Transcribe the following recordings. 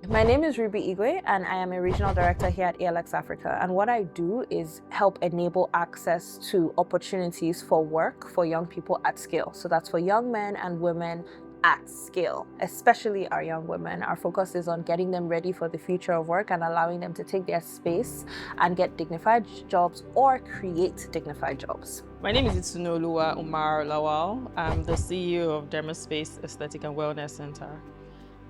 My name is Ruby Igwe, and I am a regional director here at ALX Africa. And what I do is help enable access to opportunities for work for young people at scale. So that's for young men and women at scale, especially our young women. Our focus is on getting them ready for the future of work and allowing them to take their space and get dignified jobs or create dignified jobs. My name is Itsunoluwa Umar Lawal. I'm the CEO of Dermaspace Aesthetic and Wellness Center.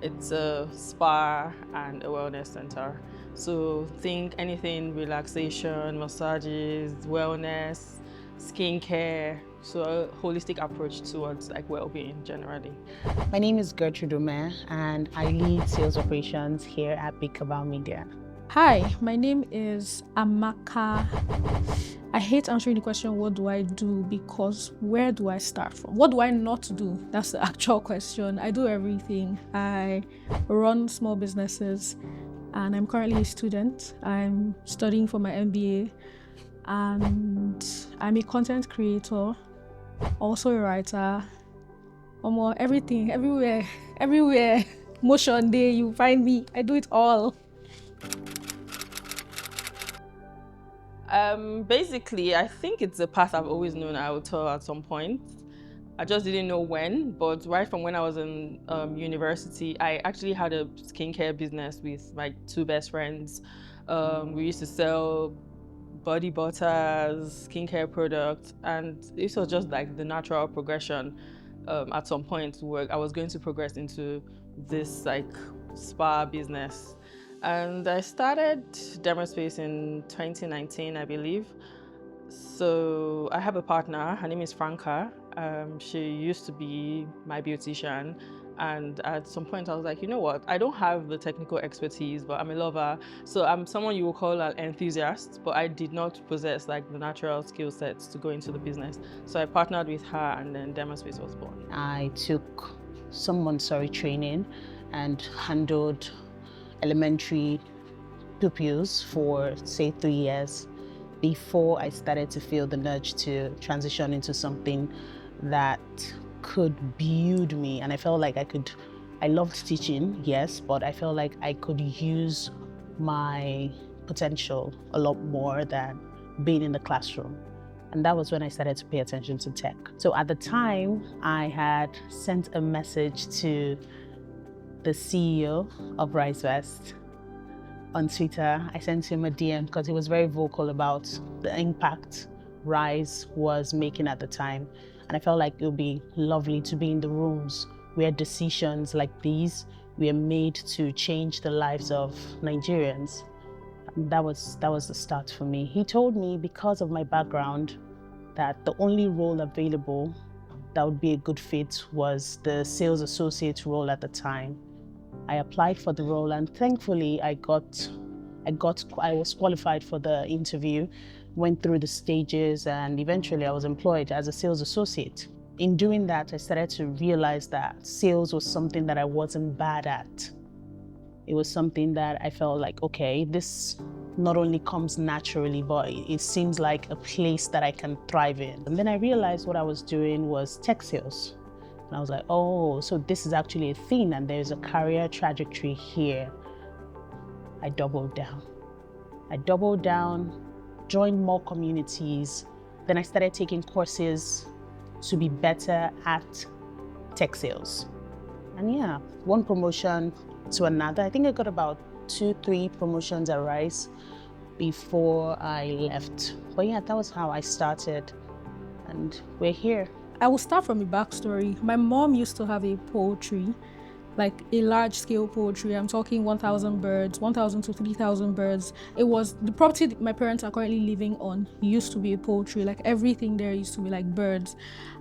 It's a spa and a wellness center. So think anything relaxation, massages, wellness, skincare. So a holistic approach towards like well-being generally. My name is Gertrude Omer and I lead sales operations here at Big Cabal Media. Hi, my name is Amaka. I hate answering the question, what do I do? Because where do I start from? What do I not do? That's the actual question. I do everything. I run small businesses and I'm currently a student. I'm studying for my MBA and I'm a content creator, also a writer. Almost everything, everywhere. Motion day, you find me. I do it all. Basically, I think it's a path I've always known I would tell at some point. I just didn't know when, but right from when I was in university, I actually had a skincare business with my two best friends. We used to sell body butters, skincare products, and this was just like the natural progression. At some point where I was going to progress into this like spa business. And I started Dermaspace in 2019, I believe. So I have a partner, her name is Franca. She used to be my beautician. And at some point I was like, you know what? I don't have the technical expertise, but I'm a lover. So I'm someone you will call an enthusiast, but I did not possess like the natural skill sets to go into the business. So I partnered with her and then Dermaspace was born. I took some Montessori training and handled elementary pupils for say 3 years before I started to feel the nudge to transition into something that could build me. And I felt like I loved teaching, yes, but I felt like I could use my potential a lot more than being in the classroom. And that was when I started to pay attention to tech. So at the time, I had sent a message to the CEO of RiseVest on Twitter. I sent him a DM because he was very vocal about the impact Rise was making at the time. And I felt like it would be lovely to be in the rooms where decisions like these were made to change the lives of Nigerians. That was the start for me. He told me because of my background that the only role available that would be a good fit was the sales associate role at the time. I applied for the role and thankfully I was qualified for the interview, went through the stages, and eventually I was employed as a sales associate. In doing that, I started to realize that sales was something that I wasn't bad at. It was something that I felt like, okay, this not only comes naturally, but it seems like a place that I can thrive in. And then I realized what I was doing was tech sales. And I was like, oh, so this is actually a thing and there's a career trajectory here. I doubled down, joined more communities. Then I started taking courses to be better at tech sales. And yeah, one promotion to another. I think I got about 2-3 promotions at Rise before I left. But yeah, that was how I started and we're here. I will start from a backstory. My mom used to have a poultry, like a large-scale poultry. I'm talking 1,000 birds, 1,000 to 3,000 birds. It was the property that my parents are currently living on used to be a poultry. Like everything there used to be like birds.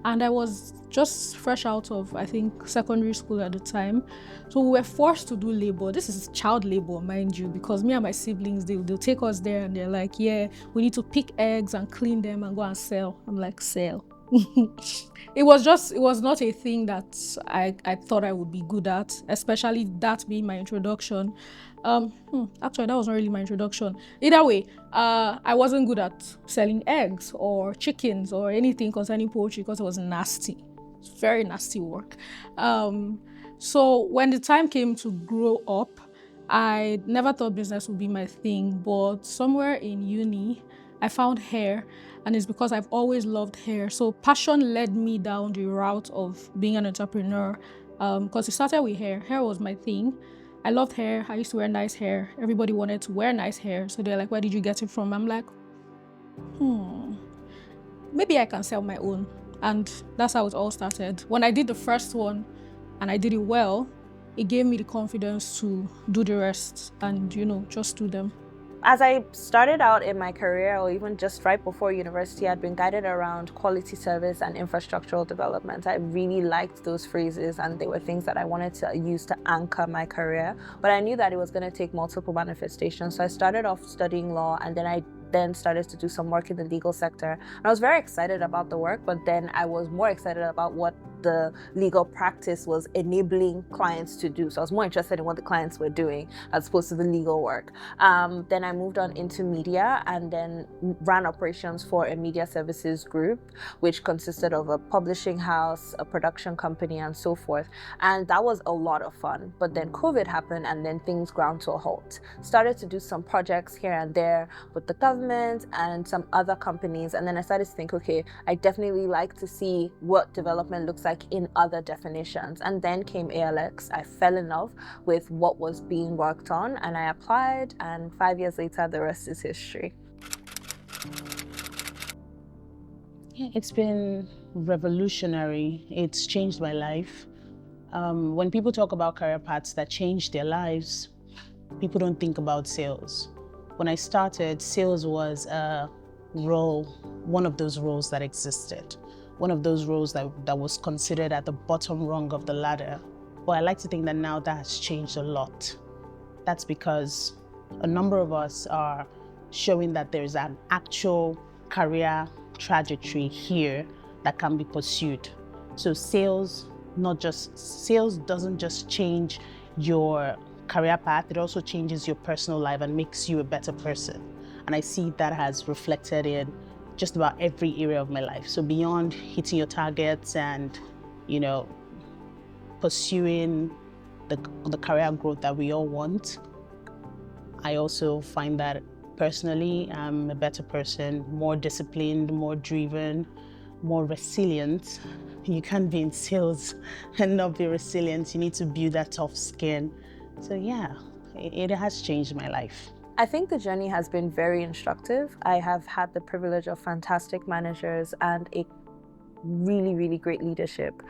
And I was just fresh out of, I think, secondary school at the time. So we were forced to do labor. This is child labor, mind you, because me and my siblings, they'll take us there and they're like, yeah, we need to pick eggs and clean them and go and sell. I'm like, sell. It was not a thing that I thought I would be good at, especially that being my introduction. Actually, that was not really my introduction. Either way, I wasn't good at selling eggs or chickens or anything concerning poultry because it was nasty. It's very nasty work. So when the time came to grow up, I never thought business would be my thing, but somewhere in uni, I found hair, and it's because I've always loved hair. So passion led me down the route of being an entrepreneur, because it started with hair. Hair was my thing. I loved hair. I used to wear nice hair. Everybody wanted to wear nice hair. So they're like, where did you get it from? I'm like, maybe I can sell my own. And that's how it all started. When I did the first one and I did it well, it gave me the confidence to do the rest and, just do them. As I started out in my career, or even just right before university, I'd been guided around quality service and infrastructural development. I really liked those phrases, and they were things that I wanted to use to anchor my career. But I knew that it was going to take multiple manifestations. So I started off studying law, and then I started to do some work in the legal sector. And I was very excited about the work, but then I was more excited about what the legal practice was enabling clients to do. So I was more interested in what the clients were doing as opposed to the legal work. Then I moved on into media and then ran operations for a media services group, which consisted of a publishing house, a production company, and so forth. And that was a lot of fun. But then COVID happened, and then things ground to a halt. Started to do some projects here and there with the government and some other companies. And then I started to think, okay, I definitely like to see what development looks like in other definitions. And then came ALX. I fell in love with what was being worked on, and I applied, and 5 years later, the rest is history. Yeah, it's been revolutionary. It's changed my life. When people talk about career paths that changed their lives, people don't think about sales. When I started, sales was a role, one of those roles that existed, one of those roles that was considered at the bottom rung of the ladder. But I like to think that now that has changed a lot. That's because a number of us are showing that there's an actual career trajectory here that can be pursued. So sales doesn't just change your career path, it also changes your personal life and makes you a better person. And I see that has reflected in just about every area of my life. So beyond hitting your targets and, pursuing the career growth that we all want, I also find that personally, I'm a better person, more disciplined, more driven, more resilient. You can't be in sales and not be resilient. You need to build that tough skin. So yeah, it has changed my life. I think the journey has been very instructive. I have had the privilege of fantastic managers and a really, really great leadership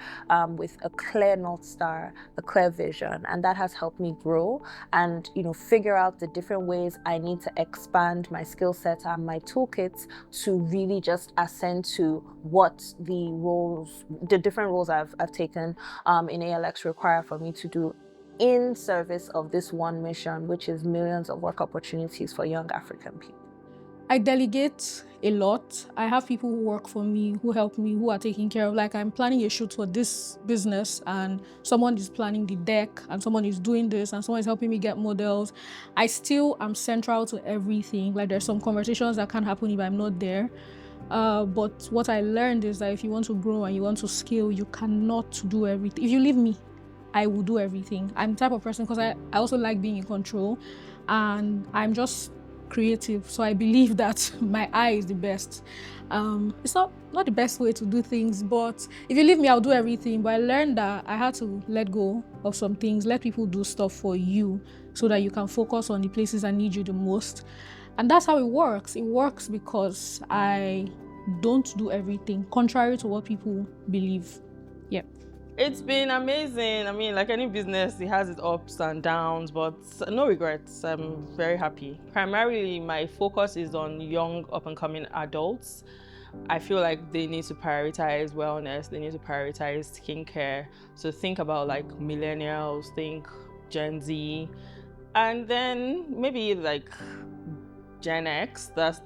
with a clear North Star, a clear vision. And that has helped me grow and, figure out the different ways I need to expand my skill set and my toolkits to really just ascend to what the different roles I've taken in ALX require for me to do in service of this one mission, which is millions of work opportunities for young African people. I delegate a lot. I have people who work for me, who help me, who are taking care of, like I'm planning a shoot for this business and someone is planning the deck and someone is doing this and someone is helping me get models. I still am central to everything. Like there's some conversations that can't happen if I'm not there. But what I learned is that if you want to grow and you want to scale, you cannot do everything. If you leave me, I will do everything. I'm the type of person, because I also like being in control and I'm just creative. So I believe that my eye is the best. It's not the best way to do things, but if you leave me, I'll do everything. But I learned that I had to let go of some things, let people do stuff for you so that you can focus on the places that need you the most. And that's how it works. It works because I don't do everything, contrary to what people believe. Yeah. It's been amazing. I mean, like any business, it has its ups and downs, but no regrets. I'm very happy. Primarily, my focus is on young, up-and-coming adults. I feel like they need to prioritize wellness. They need to prioritize skincare. So think about like millennials, think Gen Z, and then maybe like Gen X, that's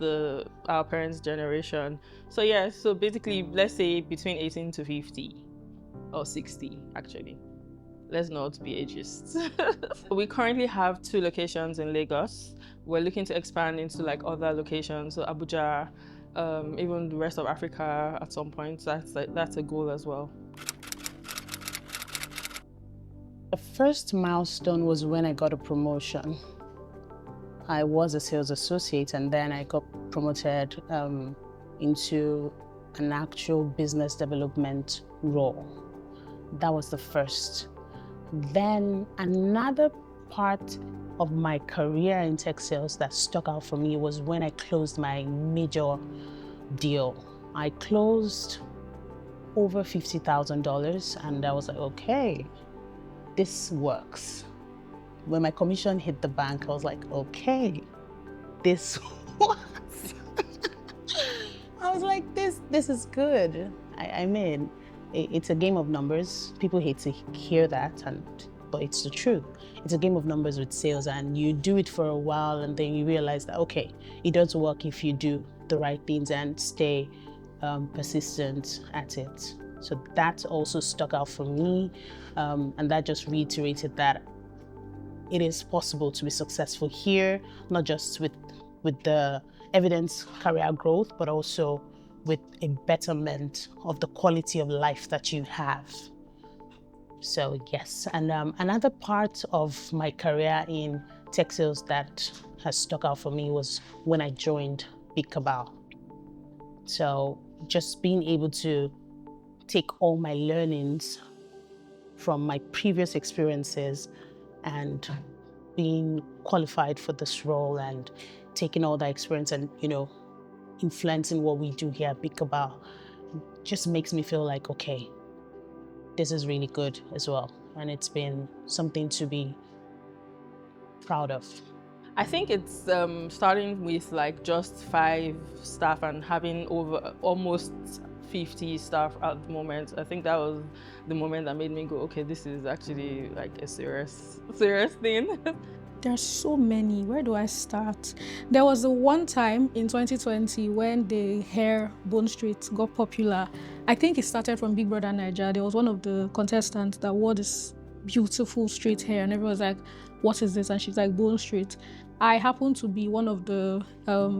our parents' generation. So yeah, so basically, let's say between 18 to 50. Or 60, actually. Let's not be ageist. We currently have 2 locations in Lagos. We're looking to expand into like other locations, so Abuja, even the rest of Africa at some point. So that's a goal as well. The first milestone was when I got a promotion. I was a sales associate, and then I got promoted into an actual business development role. That was the first. Then another part of my career in tech sales that stuck out for me was when I closed my major deal. I closed over $50,000, and I was like, okay, this works. When my commission hit the bank, I was like, okay, this works. I was like, this is good. I mean, it's a game of numbers. People hate to hear that, but it's the truth. It's a game of numbers with sales, and you do it for a while, and then you realize that, okay, it does work if you do the right things and stay persistent at it. So that also stuck out for me, and that just reiterated that it is possible to be successful here, not just with the evidence career growth, but also with a betterment of the quality of life that you have. So yes, and another part of my career in tech sales that has stuck out for me was when I joined Big Cabal. So just being able to take all my learnings from my previous experiences and being qualified for this role and taking all that experience and, influencing what we do here at Big Cabal just makes me feel like, okay, this is really good as well. And it's been something to be proud of. I think it's starting with like just 5 staff and having over almost 50 staff at the moment. I think that was the moment that made me go, okay, this is actually like a serious thing. There's so many. Where do I start? There was a one time in 2020 when the hair Bone Street got popular. I think it started from Big Brother Nigeria. There was one of the contestants that wore this beautiful straight hair, and everyone was like, what is this? And she's like, Bone Street. I happened to be one of the,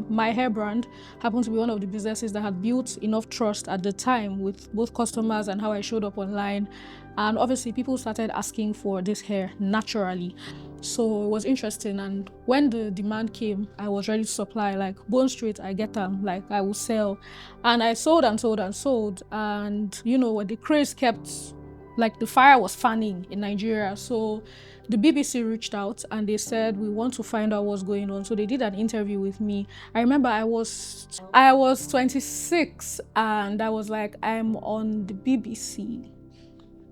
my hair brand happened to be one of the businesses that had built enough trust at the time with both customers and how I showed up online. And obviously people started asking for this hair naturally. So it was interesting. And when the demand came, I was ready to supply. Like Bone Street, I get them, like I will sell. And I sold and sold and sold. And the craze kept, like the fire was fanning in Nigeria. So the BBC reached out and they said, we want to find out what's going on. So they did an interview with me. I remember I was 26 and I was like, I'm on the BBC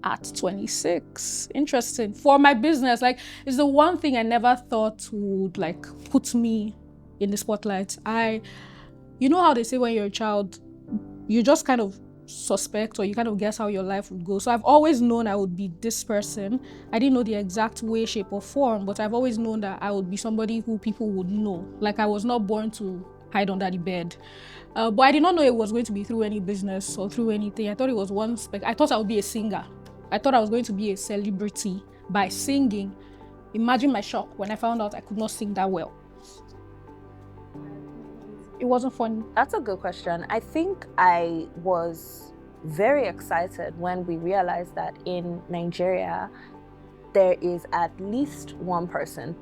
at 26. Interesting. For my business, like it's the one thing I never thought would like put me in the spotlight. You know how they say when you're a child, you just kind of suspect or you kind of guess how your life would go. So I've always known I would be this person. I didn't know the exact way, shape or form, but I've always known that I would be somebody who people would know. Like I was not born to hide under the bed. But I did not know it was going to be through any business or through anything. I thought it was I thought I would be a singer. I thought I was going to be a celebrity by singing. Imagine my shock when I found out I could not sing that well. It wasn't funny. That's a good question. I think I was very excited when we realized that in Nigeria, there is at least one person,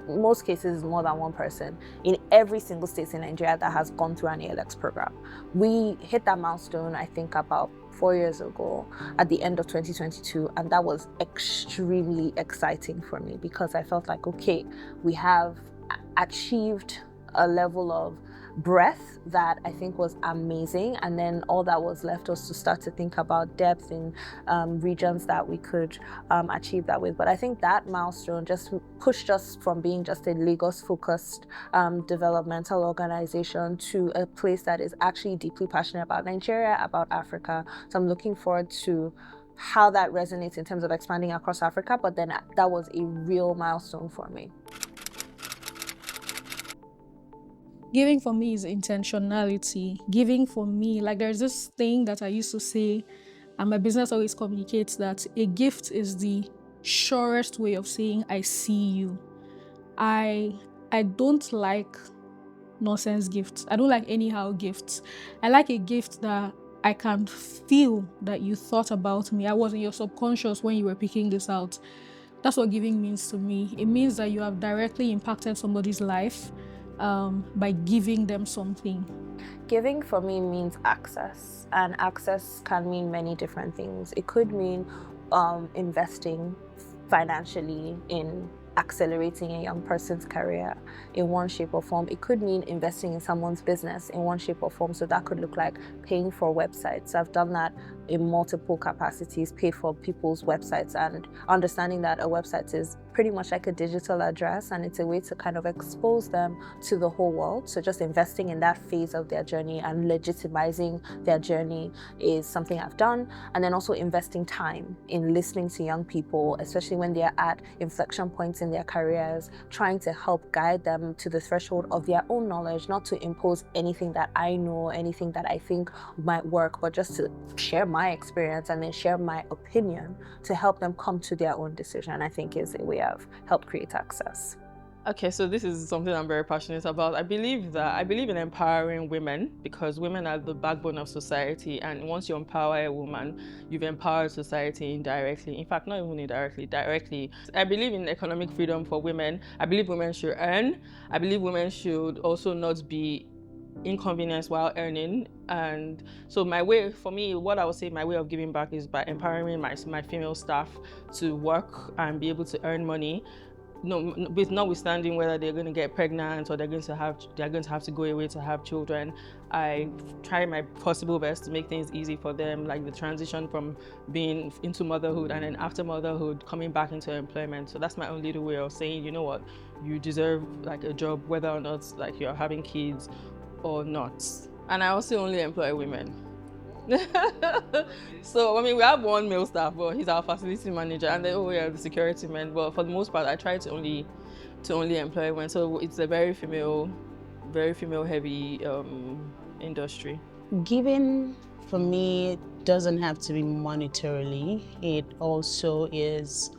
in most cases more than one person, in every single state in Nigeria that has gone through an ALX program. We hit that milestone, I think, about 4 years ago at the end of 2022, and that was extremely exciting for me because I felt like, okay, we have achieved a level of breadth that I think was amazing, and then all that was left was to start to think about depth in regions that we could achieve that with. But I think that milestone just pushed us from being just a Lagos-focused developmental organization to a place that is actually deeply passionate about Nigeria, about Africa. So I'm looking forward to how that resonates in terms of expanding across Africa, but then that was a real milestone for me. Giving for me is intentionality. Giving for me, like there's this thing that I used to say, and my business always communicates that a gift is the surest way of saying I see you. I don't like nonsense gifts. I don't like anyhow gifts. I like a gift that I can feel that you thought about me. I was in your subconscious when you were picking this out. That's what giving means to me. It means that you have directly impacted somebody's life by giving them something. Giving for me means access, and access can mean many different things. It could mean investing financially in accelerating a young person's career in one shape or form. It could mean investing in someone's business in one shape or form. So that could look like paying for websites. I've done that in multiple capacities, pay for people's websites, and understanding that a website is pretty much like a digital address, and it's a way to kind of expose them to the whole world. So just investing in that phase of their journey and legitimizing their journey is something I've done. And then also investing time in listening to young people, especially when they're at inflection points in their careers, trying to help guide them to the threshold of their own knowledge, not to impose anything that I know, anything that I think might work, but just to share my experience and then share my opinion to help them come to their own decision, I think is a way I've helped create access. Okay, so this is something I'm very passionate about. I believe in empowering women, because women are the backbone of society, and once you empower a woman, you've empowered society indirectly. In fact, not even indirectly, directly. I believe in economic freedom for women. I believe women should earn. I believe women should also not be inconvenienced while earning. And so my way, for me, what I would say my way of giving back is by empowering my female staff to work and be able to earn money. No, with notwithstanding whether they're going to get pregnant or they're going to have to go away to have children, I try my possible best to make things easy for them, like the transition from being into motherhood and then after motherhood coming back into employment. So that's my own little way of saying, you know what, you deserve like a job whether or not like you're having kids or not. And I also only employ women. So I mean, we have one male staff, but he's our facility manager, and then the security men. But for the most part, I try to only employ women. So it's a very female heavy industry. Giving for me doesn't have to be monetarily. It also is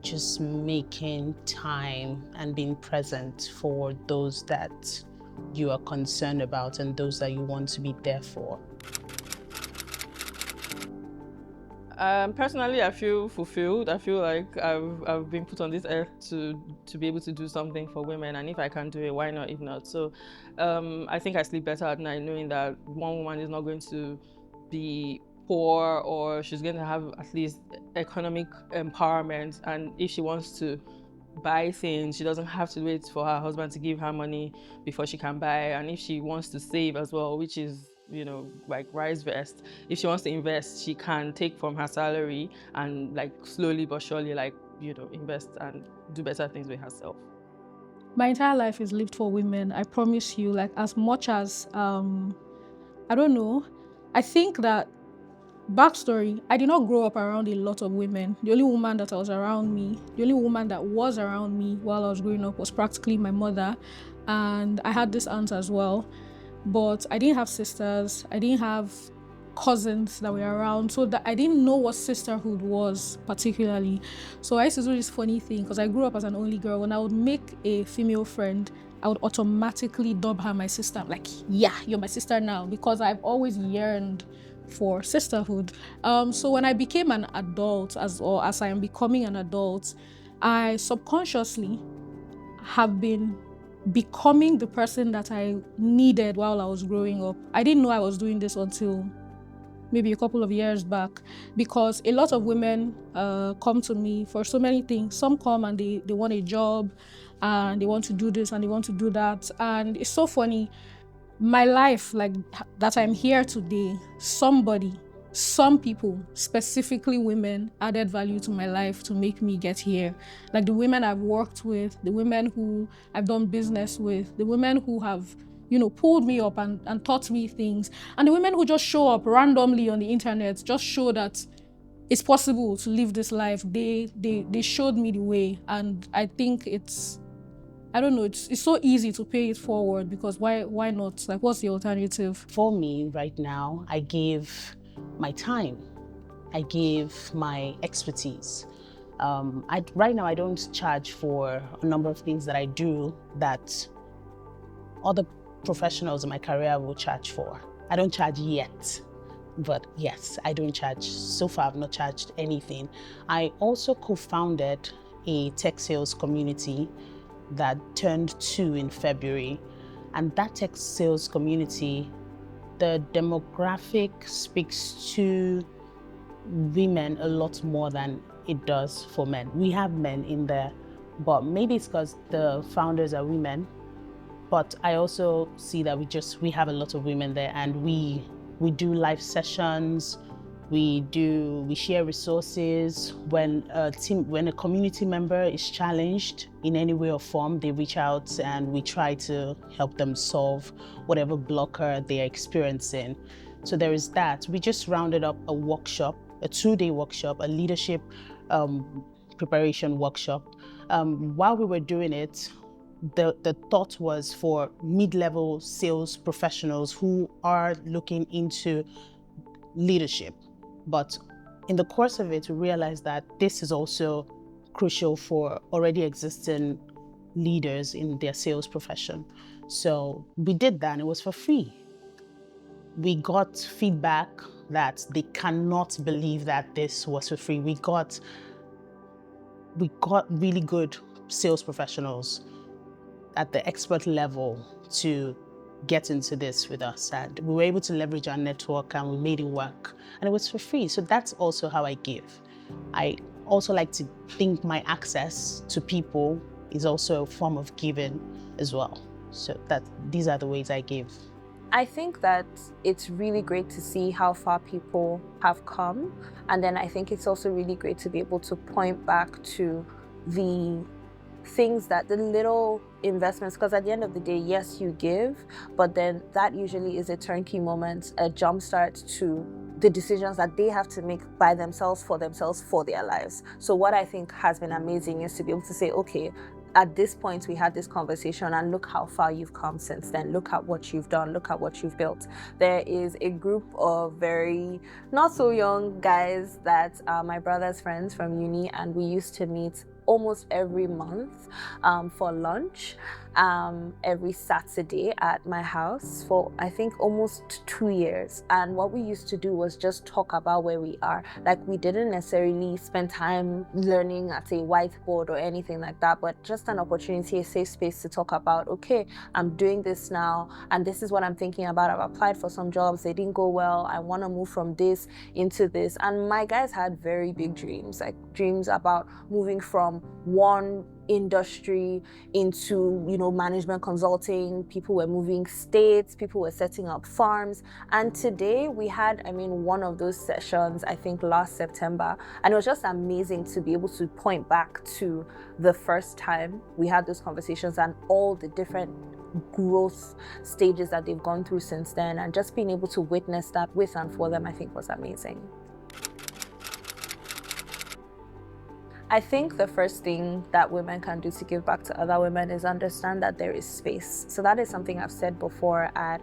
just making time and being present for those that you are concerned about and those that you want to be there for. Personally, I feel fulfilled. I feel like I've been put on this earth to be able to do something for women, and if I can do it, why not? If not, so I think I sleep better at night knowing that one woman is not going to be poor, or she's going to have at least economic empowerment, and if she wants to buy things, she doesn't have to wait for her husband to give her money before she can buy. And if she wants to save as well, which is, you know, like rice vest, if she wants to invest, she can take from her salary and like slowly but surely, like, you know, invest and do better things with herself. My entire life is lived for women. I promise you, like, as much as I don't know, I think that backstory, I did not grow up around a lot of women. The only woman that was around me while I was growing up was practically my mother. And I had this aunt as well. But I didn't have sisters. I didn't have cousins that were around. So that I didn't know what sisterhood was particularly. So I used to do this funny thing because I grew up as an only girl. When I would make a female friend, I would automatically dub her my sister. I'm like, yeah, you're my sister now, because I've always yearned for sisterhood. So when I became an adult, as I am becoming an adult, I subconsciously have been becoming the person that I needed while I was growing up. I didn't know I was doing this until maybe a couple of years back, because a lot of women come to me for so many things. Some come and they want a job and they want to do this and they want to do that. And it's so funny. My life, like that I'm here today, some people, specifically women, added value to my life to make me get here. Like the women I've worked with, the women who I've done business with, the women who have, you know, pulled me up and taught me things, and the women who just show up randomly on the internet, just show that it's possible to live this life. They showed me the way, and I think I don't know, it's so easy to pay it forward, because why not? Like, what's the alternative? For me right now, I give my time. I give my expertise. Right now, I don't charge for a number of things that I do that other professionals in my career will charge for. I don't charge yet, but yes, I don't charge. So far, I've not charged anything. I also co-founded a tech sales community that turned 2 in February. And that tech sales community, the demographic speaks to women a lot more than it does for men. We have men in there, but maybe it's because the founders are women. But I also see that we have a lot of women there, and we do live sessions. We share resources. When a community member is challenged in any way or form, they reach out and we try to help them solve whatever blocker they are experiencing. So there is that. We just rounded up a workshop, a 2-day workshop, a leadership preparation workshop. While we were doing it, the thought was for mid-level sales professionals who are looking into leadership. But in the course of it, we realized that this is also crucial for already existing leaders in their sales profession. So we did that, and it was for free. We got feedback that they cannot believe that this was for free. We got really good sales professionals at the expert level to get into this with us, and we were able to leverage our network and we made it work, and it was for free. So that's also how I give. I also like to think my access to people is also a form of giving as well. So these are the ways I give. I think that it's really great to see how far people have come. And then I think it's also really great to be able to point back to the things that the little investments, because at the end of the day, yes, you give, but then that usually is a turnkey moment, a jumpstart to the decisions that they have to make by themselves, for their lives. So what I think has been amazing is to be able to say, okay, at this point, we had this conversation and look how far you've come since then. Look at what you've done. Look at what you've built. There is a group of very not so young guys that are my brother's friends from uni, and we used to meet almost every month for lunch, every Saturday at my house for I think almost 2 years. And what we used to do was just talk about where we are. Like, we didn't necessarily spend time learning at a whiteboard or anything like that, but just an opportunity, a safe space to talk about, okay, I'm doing this now and this is what I'm thinking about. I've applied for some jobs, they didn't go well. I want to move from this into this. And my guys had very big dreams, like dreams about moving from one industry into, management consulting. People were moving states, people were setting up farms. And today we had, one of those sessions, I think last September, and it was just amazing to be able to point back to the first time we had those conversations and all the different growth stages that they've gone through since then, and just being able to witness that with and for them, I think was amazing. I think the first thing that women can do to give back to other women is understand that there is space. So that is something I've said before at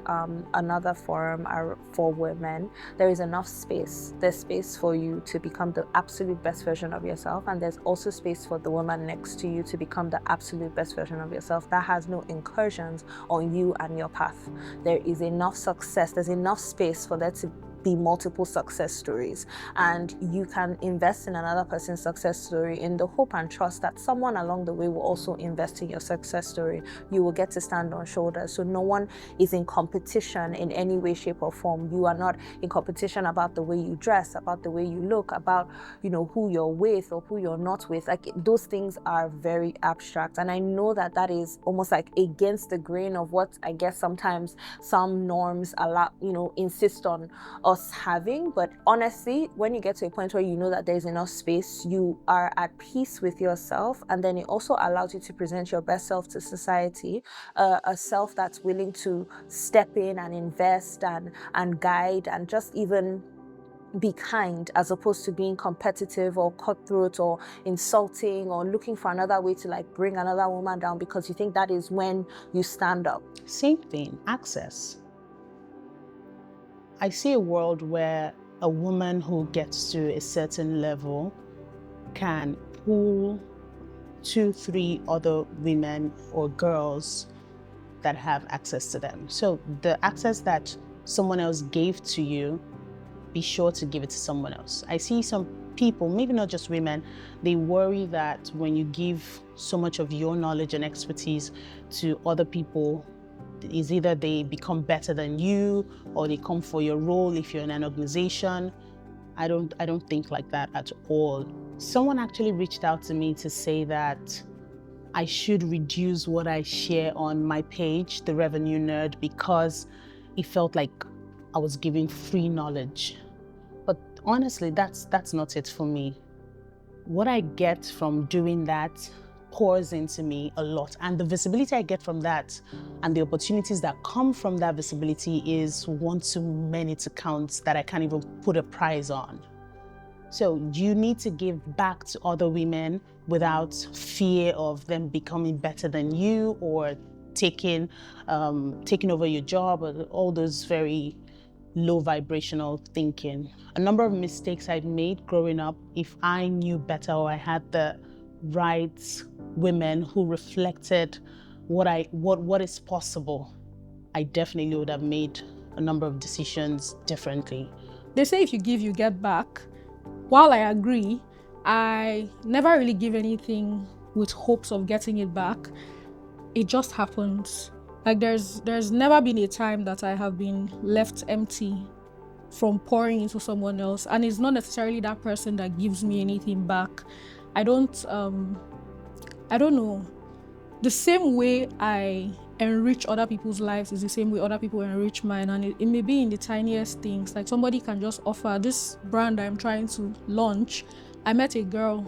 another forum for women. There is enough space. There's space for you to become the absolute best version of yourself, and there's also space for the woman next to you to become the absolute best version of yourself that has no incursions on you and your path. There is enough success. There's enough space for there to be multiple success stories, and you can invest in another person's success story in the hope and trust that someone along the way will also invest in your success story. You will get to stand on shoulders. So no one is in competition in any way, shape, or form. You are not in competition about the way you dress, about the way you look, about who you're with or who you're not with. Like, those things are very abstract, and I know that that is almost like against the grain of what I guess sometimes some norms insist on us having. But honestly, when you get to a point where you know that there's enough space, you are at peace with yourself, and then it also allows you to present your best self to society, a self that's willing to step in and invest and guide and just even be kind, as opposed to being competitive or cutthroat or insulting or looking for another way to bring another woman down, because you think that is when you stand up. Same thing, access. I see a world where a woman who gets to a certain level can pull 2, 3 other women or girls that have access to them. So the access that someone else gave to you, be sure to give it to someone else. I see some people, maybe not just women, they worry that when you give so much of your knowledge and expertise to other people, is either they become better than you or they come for your role if you're in an organization. I don't think like that at all. Someone actually reached out to me to say that I should reduce what I share on my page, The Revenue Nerd, because it felt like I was giving free knowledge. But honestly, that's not it for me. What I get from doing that pours into me a lot. And the visibility I get from that and the opportunities that come from that visibility is one too many to count that I can't even put a price on. So you need to give back to other women without fear of them becoming better than you or taking over your job, or all those very low vibrational thinking. A number of mistakes I've made growing up, if I knew better or I had the right women who reflected what is possible, I definitely would have made a number of decisions differently. They say if you give, you get back. While I agree, I never really give anything with hopes of getting it back. It just happens. Like there's never been a time that I have been left empty from pouring into someone else, and it's not necessarily that person that gives me anything back. I don't know. The same way I enrich other people's lives is the same way other people enrich mine, and it may be in the tiniest things. Like somebody can just offer this brand I'm trying to launch. I met a girl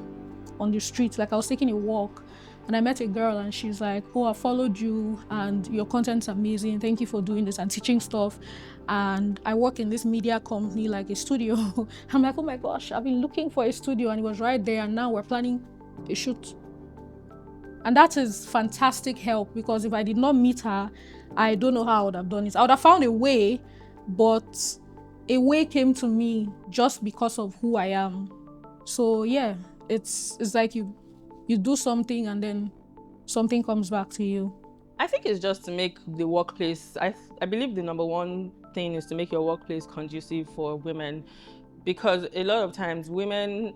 on the street, like I was taking a walk, and I met a girl and she's like, oh, I followed you and your content's amazing, thank you for doing this and teaching stuff, and I work in this media company, like a studio. I'm like, oh my gosh, I've been looking for a studio and it was right there, and now we're planning a shoot. And that is fantastic help, because if I did not meet her, I don't know how I would have done it. I would have found a way, but a way came to me just because of who I am. So yeah, it's like you do something and then something comes back to you. I think it's just to make the workplace, I believe the number one thing is to make your workplace conducive for women, because a lot of times women,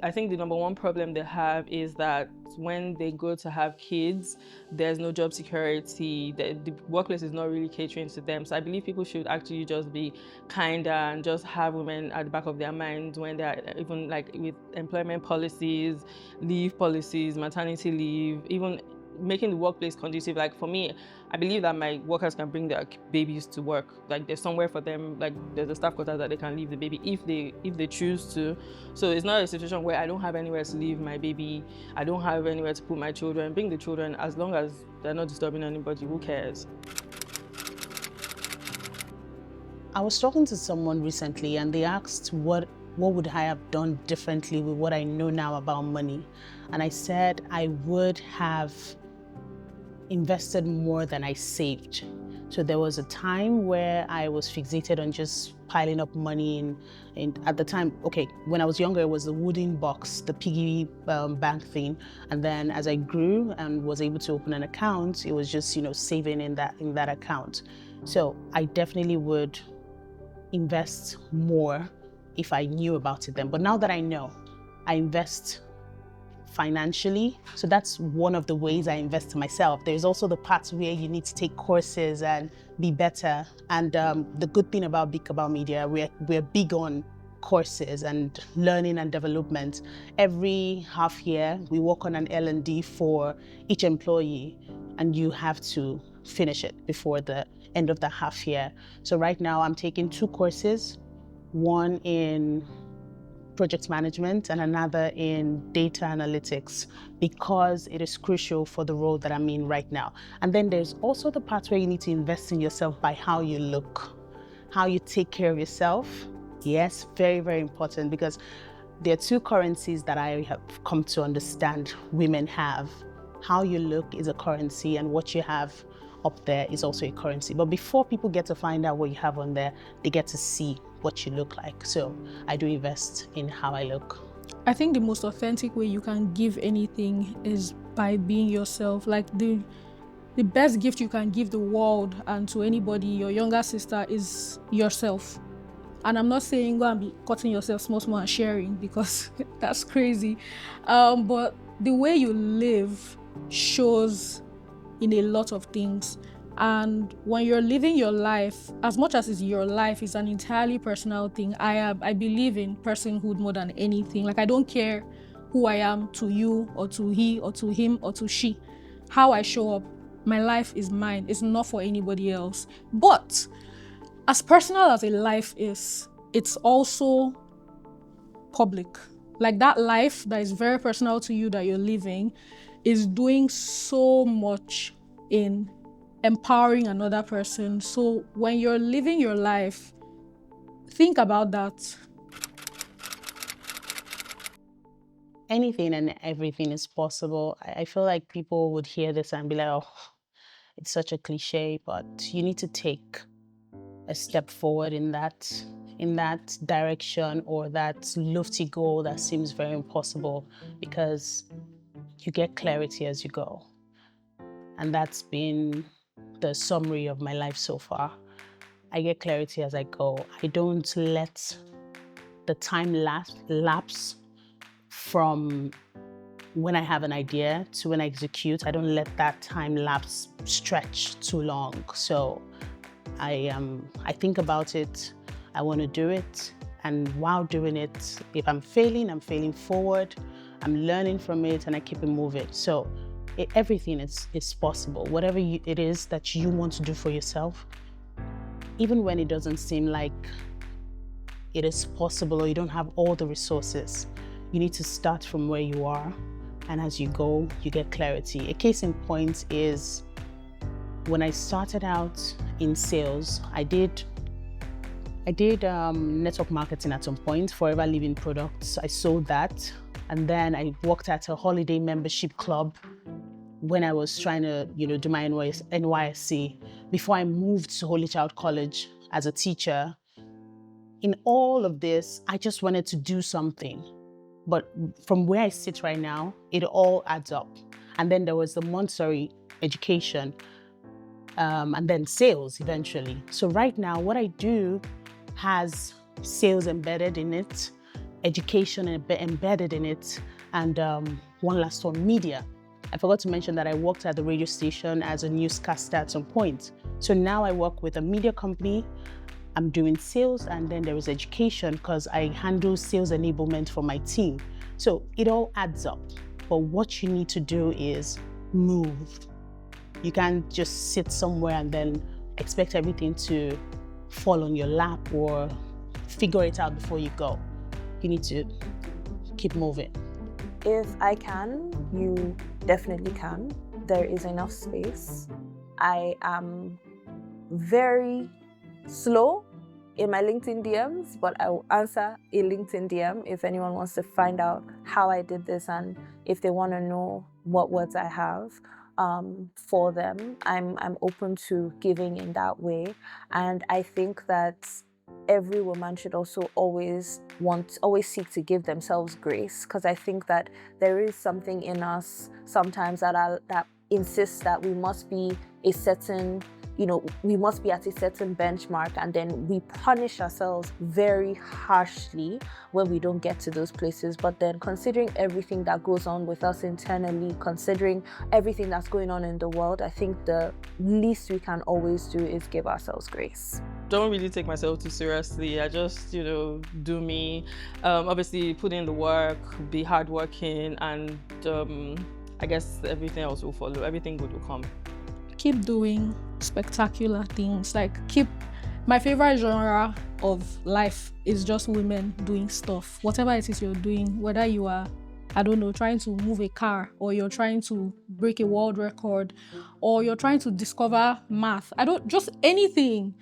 I think the number one problem they have is that when they go to have kids, there's no job security, the workplace is not really catering to them. So I believe people should actually just be kinder and just have women at the back of their minds when they're even like with employment policies, leave policies, maternity leave, even making the workplace conducive. Like for me, I believe that my workers can bring their babies to work. Like there's somewhere for them, like there's a staff quarters that they can leave the baby if they choose to. So it's not a situation where I don't have anywhere to leave my baby, I don't have anywhere to put my children. Bring the children, as long as they're not disturbing anybody, who cares? I was talking to someone recently and they asked what would I have done differently with what I know now about money. And I said I would have invested more than I saved. So there was a time where I was fixated on just piling up money and at the time, okay, when I was younger, it was the wooden box, the piggy bank thing. And then as I grew and was able to open an account, it was just, saving in that account. So I definitely would invest more if I knew about it then. But now that I know, I invest financially. So that's one of the ways I invest in myself. There's also the parts where you need to take courses and be better. And the good thing about Big About Media, we're big on courses and learning and development. Every half year, we work on an L&D for each employee, and you have to finish it before the end of the half year. So right now I'm taking 2 courses, one in project management and another in data analytics, because it is crucial for the role that I'm in right now. And then there's also the part where you need to invest in yourself by how you look, how you take care of yourself. Yes, very, very important, because there are 2 currencies that I have come to understand women have. How you look is a currency, and what you have up there is also a currency. But before people get to find out what you have on there, they get to see what you look like. So I do invest in how I look. I think the most authentic way you can give anything is by being yourself. Like the best gift you can give the world and to anybody, your younger sister, is yourself. And I'm not saying go and be cutting yourself small and sharing, because that's crazy. But the way you live shows in a lot of things. And when you're living your life, as much as it's your life, it's an entirely personal thing. I believe in personhood more than anything. Like, I don't care who I am to you or to he or to him or to she. How I show up, my life is mine. It's not for anybody else. But as personal as a life is, it's also public. Like, that life that is very personal to you that you're living is doing so much in empowering another person. So when you're living your life, think about that. Anything and everything is possible. I feel like people would hear this and be like, oh, it's such a cliche, but you need to take a step forward in that direction, or that lofty goal that seems very impossible, because you get clarity as you go. And that's been the summary of my life so far. I get clarity as I go. I don't let the time lapse from when I have an idea to when I execute. I don't let that time lapse stretch too long. So I think about it, I want to do it, and while doing it, if I'm failing forward, I'm learning from it, and I keep it moving. So everything is possible. Whatever it is that you want to do for yourself, even when it doesn't seem like it is possible or you don't have all the resources, you need to start from where you are, and as you go, you get clarity. A case in point is when I started out in sales, I did network marketing at some point, Forever Living products. I sold that, and then I worked at a holiday membership club when I was trying to, do my NYSC before I moved to Holy Child College as a teacher. In all of this, I just wanted to do something. But from where I sit right now, it all adds up. And then there was the Montessori education, and then sales eventually. So right now, what I do has sales embedded in it, education embedded in it, and one last one, media. I forgot to mention that I worked at the radio station as a newscaster at some point. So now I work with a media company. I'm doing sales, and then there is education because I handle sales enablement for my team. So it all adds up. But what you need to do is move. You can't just sit somewhere and then expect everything to fall on your lap or figure it out before you go. You need to keep moving. If I can, you definitely can. There is enough space. I am very slow in my LinkedIn DMs, but I will answer a LinkedIn DM if anyone wants to find out how I did this and if they want to know what words I have for them. I'm open to giving in that way, and I think that every woman should also always seek to give themselves grace, because I think that there is something in us sometimes that insists that we must be a certain, we must be at a certain benchmark, and then we punish ourselves very harshly when we don't get to those places. But then, considering everything that goes on with us internally, considering everything that's going on in the world, I think the least we can always do is give ourselves grace. Don't really take myself too seriously. I just, do me. Obviously, put in the work, be hardworking, and I guess everything else will follow. Everything good will come. Keep doing spectacular things. My favorite genre of life is just women doing stuff. Whatever it is you're doing, whether you are, trying to move a car, or you're trying to break a world record, or you're trying to discover math. Just anything.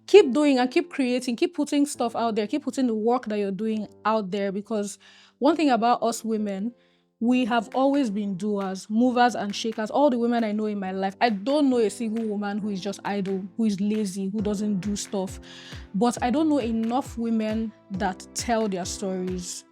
Keep doing and keep creating, keep putting stuff out there, keep putting the work that you're doing out there, because one thing about us women, we have always been doers, movers and shakers. All the women I know in my life, I don't know a single woman who is just idle, who is lazy, who doesn't do stuff. But I don't know enough women that tell their stories.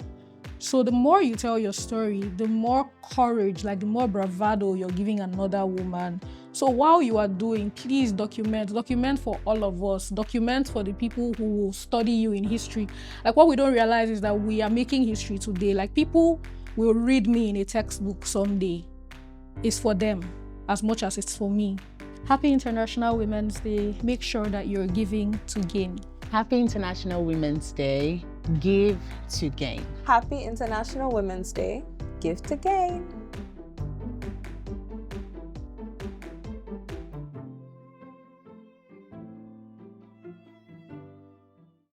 So the more you tell your story, the more courage, like the more bravado you're giving another woman. So while you are doing, please document for all of us, document for the people who will study you in history. Like what we don't realize is that we are making history today. Like people will read me in a textbook someday. It's for them as much as it's for me. Happy International Women's Day. Make sure that you're giving to gain. Happy International Women's Day. Give to gain. Happy International Women's Day. Give to gain.